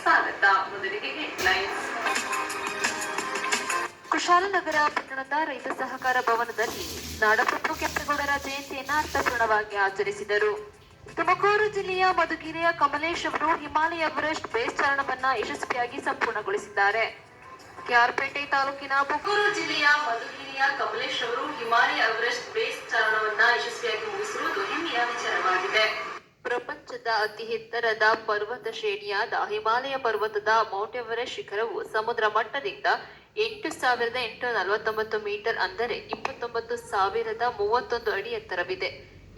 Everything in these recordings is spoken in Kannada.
ಸ್ವಾಗತ. ಮೊದಲಿಗೆ ಹೆಡ್ಲೈನ್ಸ್. ಕುಶಾಲನಗರ ಪಟ್ಟಣದ ರೈತ ಸಹಕಾರ ಭವನದಲ್ಲಿ ನಾಡಪ್ರಭು ಕೆಂಪೇಗೌಡರ ಜಯಂತಿಯನ್ನು ಅರ್ಥಪೂರ್ಣವಾಗಿ ಆಚರಿಸಿದರು. ತುಮಕೂರು ಜಿಲ್ಲೆಯ ಮಧುಗಿರಿಯ ಕಮಲೇಶ್ ಅವರು ಹಿಮಾಲಯ ಎವರೆಸ್ಟ್ ಬೇಸ್ ಚಾರಣವನ್ನ ಯಶಸ್ವಿಯಾಗಿ ಸಂಪೂರ್ಣಗೊಳಿಸಿದ್ದಾರೆ. ಕೆಆರ್ಪೇಟೆ ತಾಲೂಕಿನ ತುಮಕೂರು ಜಿಲ್ಲೆಯ ಮಧುಗಿರಿಯ ಕಮಲೇಶ್ ಅವರು ಹಿಮಾಲಯ ಎವರೆಸ್ಟ್ ಬೇಸ್ ಚಾರಣವನ್ನ ಯಶಸ್ವಿಯಾಗಿ ಮುಗಿಸಿರುವುದು ಹೆಮ್ಮೆಯ ವಿಚಾರವಾಗಿದೆ. ಪ್ರಪಂಚದ ಅತಿ ಎತ್ತರದ ಪರ್ವತ ಶ್ರೇಣಿಯಾದ ಹಿಮಾಲಯ ಪರ್ವತದ ಮೌಂಟ್ ಎವರೆಸ್ಟ್ ಶಿಖರವು ಸಮುದ್ರ ಮಟ್ಟದಿಂದ 8,849 ಮೀಟರ್ ಅಂದರೆ 29,031 ಅಡಿ ಎತ್ತರವಿದೆ.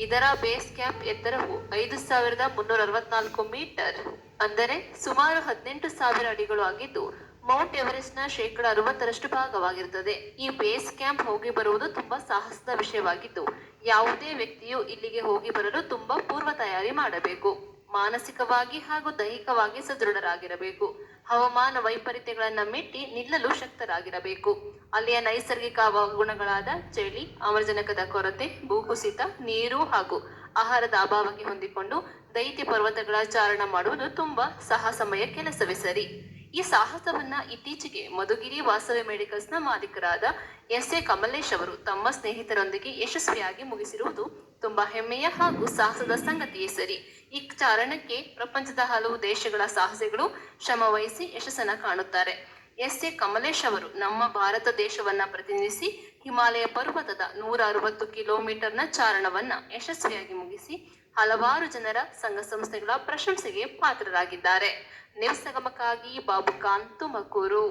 ಇದರ ಬೇಸ್ ಕ್ಯಾಂಪ್ ಎತ್ತರವು 5,364 ಮೀಟರ್ ಅಂದರೆ ಸುಮಾರು 18,000 ಅಡಿಗಳು ಆಗಿದ್ದು, ಮೌಂಟ್ ಎವರೆಸ್ಟ್ನ 60% ಭಾಗವಾಗಿರುತ್ತದೆ. ಈ ಬೇಸ್ ಕ್ಯಾಂಪ್ ಹೋಗಿ ಬರುವುದು ತುಂಬಾ ಸಾಹಸದ ವಿಷಯವಾಗಿದ್ದು, ಯಾವುದೇ ವ್ಯಕ್ತಿಯು ಇಲ್ಲಿಗೆ ಹೋಗಿ ಬರಲು ತುಂಬಾ ಪೂರ್ವ ತಯಾರಿ ಮಾಡಬೇಕು. ಮಾನಸಿಕವಾಗಿ ಹಾಗೂ ದೈಹಿಕವಾಗಿ ಸದೃಢರಾಗಿರಬೇಕು. ಹವಾಮಾನ ವೈಪರೀತ್ಯಗಳನ್ನ ಮೆಟ್ಟಿ ನಿಲ್ಲಲು ಶಕ್ತರಾಗಿರಬೇಕು. ಅಲ್ಲಿಯ ನೈಸರ್ಗಿಕ ಗುಣಗಳಾದ ಚಳಿ, ಆಮ್ಲಜನಕದ ಕೊರತೆ, ಭೂಕುಸಿತ, ನೀರು ಹಾಗೂ ಆಹಾರದ ಅಭಾವಕ್ಕೆ ಹೊಂದಿಕೊಂಡು ದೈತ್ಯ ಪರ್ವತಗಳ ಚಾರಣ ಮಾಡುವುದು ತುಂಬಾ ಸಾಹಸಮಯ ಕೆಲಸವೇ ಸರಿ. ಈ ಸಾಹಸವನ್ನ ಇತ್ತೀಚೆಗೆ ಮಧುಗಿರಿ ವಾಸವಿ ಮೆಡಿಕಲ್ಸ್ನ ಮಾಲೀಕರಾದ ಎಸ್.ಎ. ಕಮಲೇಶ್ ಅವರು ತಮ್ಮ ಸ್ನೇಹಿತರೊಂದಿಗೆ ಯಶಸ್ವಿಯಾಗಿ ಮುಗಿಸಿರುವುದು ತುಂಬಾ ಹೆಮ್ಮೆಯ ಹಾಗೂ ಸಾಹಸದ ಸಂಗತಿಯೇ ಸರಿ. ಈ ಚಾರಣಕ್ಕೆ ಪ್ರಪಂಚದ ಹಲವು ದೇಶಗಳ ಸಾಹಸಿಗಳು ಶ್ರಮ ವಹಿಸಿ ಯಶಸ್ಸನ್ನ ಕಾಣುತ್ತಾರೆ. ಎಸ್.ಎ. ಕಮಲೇಶ್ ಅವರು ನಮ್ಮ ಭಾರತ ದೇಶವನ್ನ ಪ್ರತಿನಿಧಿಸಿ ಹಿಮಾಲಯ ಪರ್ವತದ 160 ಕಿಲೋಮೀಟರ್ನ ಚಾರಣವನ್ನ ಯಶಸ್ವಿಯಾಗಿ ಮುಗಿಸಿ ಹಲವಾರು ಜನರ ಸಂಘ ಸಂಸ್ಥೆಗಳ ಪ್ರಶಂಸೆಗೆ ಪಾತ್ರರಾಗಿದ್ದಾರೆ. ನ್ಯೂಸ್ ಸಂಗಮಕ್ಕಾಗಿ ಬಾಬು ಖಾನ್, ತುಮಕೂರು.